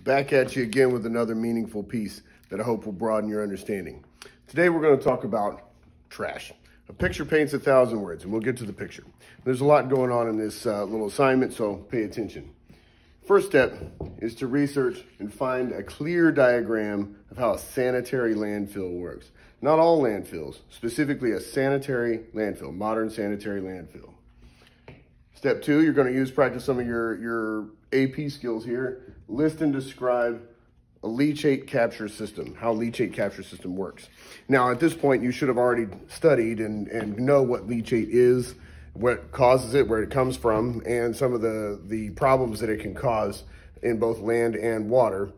Back at you again with another meaningful piece that I hope will broaden your understanding. Today we're going to talk about trash. A picture paints 1,000 words, and we'll get to the picture. There's a lot going on in this little assignment, so pay attention. First step is to research and find a clear diagram of how a sanitary landfill works. Not all landfills, specifically a sanitary landfill, modern sanitary landfill. Step 2, you're going to practice some of your AP skills here. List and describe a leachate capture system, how leachate capture system works. Now, at this point, you should have already studied and know what leachate is, what causes it, where it comes from, and some of the problems that it can cause in both land and water,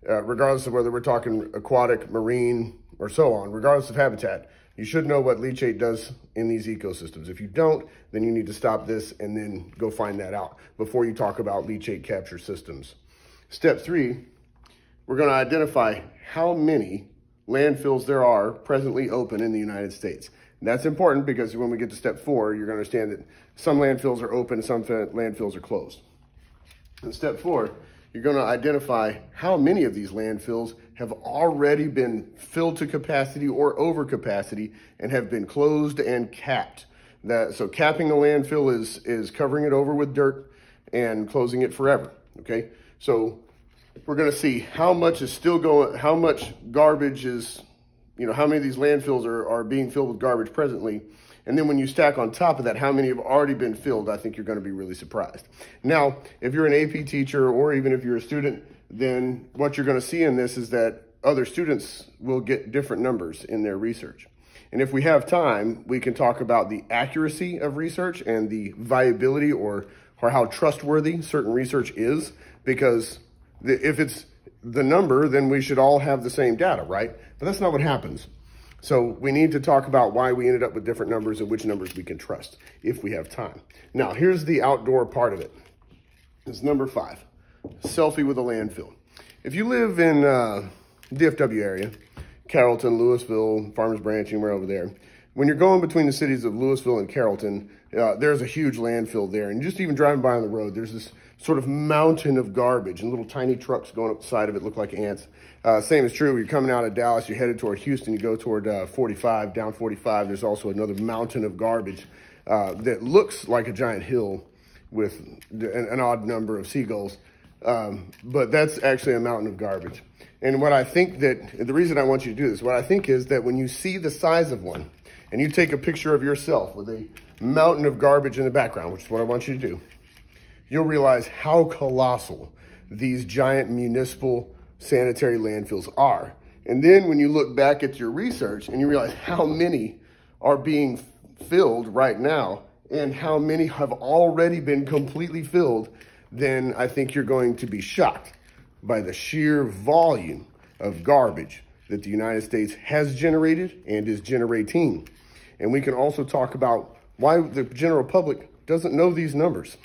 regardless of whether we're talking aquatic, marine, or so on, regardless of habitat. You should know what leachate does in these ecosystems. If you don't, then you need to stop this and then go find that out before you talk about leachate capture systems. Step 3, we're going to identify how many landfills there are presently open in the United States. And that's important because when we get to step 4, you're going to understand that some landfills are open, some landfills are closed. In step 4, you're going to identify how many of these landfills have already been filled to capacity or over capacity and have been closed and capped. So capping a landfill is covering it over with dirt and closing it forever, okay? So we're going to see how much is still going, how much garbage is, how many of these landfills are being filled with garbage presently. And then when you stack on top of that, how many have already been filled, I think you're going to be really surprised. Now, if you're an AP teacher or even if you're a student, then what you're going to see in this is that other students will get different numbers in their research. And if we have time, we can talk about the accuracy of research and the viability or how trustworthy certain research is, because if it's the number, then we should all have the same data, right? But that's not what happens. So we need to talk about why we ended up with different numbers and which numbers we can trust if we have time. Now, here's the outdoor part of it. It's number 5, selfie with a landfill. If you live in DFW area, Carrollton, Louisville, Farmers Branch, anywhere over there, when you're going between the cities of Louisville and Carrollton, there's a huge landfill there. And just even driving by on the road, there's this sort of mountain of garbage and little tiny trucks going up the side of it look like ants. Same is true. You're coming out of Dallas, you're headed toward Houston, you go toward 45, down 45. There's also another mountain of garbage that looks like a giant hill with an odd number of seagulls. But that's actually a mountain of garbage. And what I think the reason I want you to do this, what I think is that when you see the size of one and you take a picture of yourself with a mountain of garbage in the background, which is what I want you to do, you'll realize how colossal these giant municipal sanitary landfills are. And then when you look back at your research and you realize how many are being filled right now and how many have already been completely filled, then I think you're going to be shocked by the sheer volume of garbage that the United States has generated and is generating. And we can also talk about why the general public doesn't know these numbers.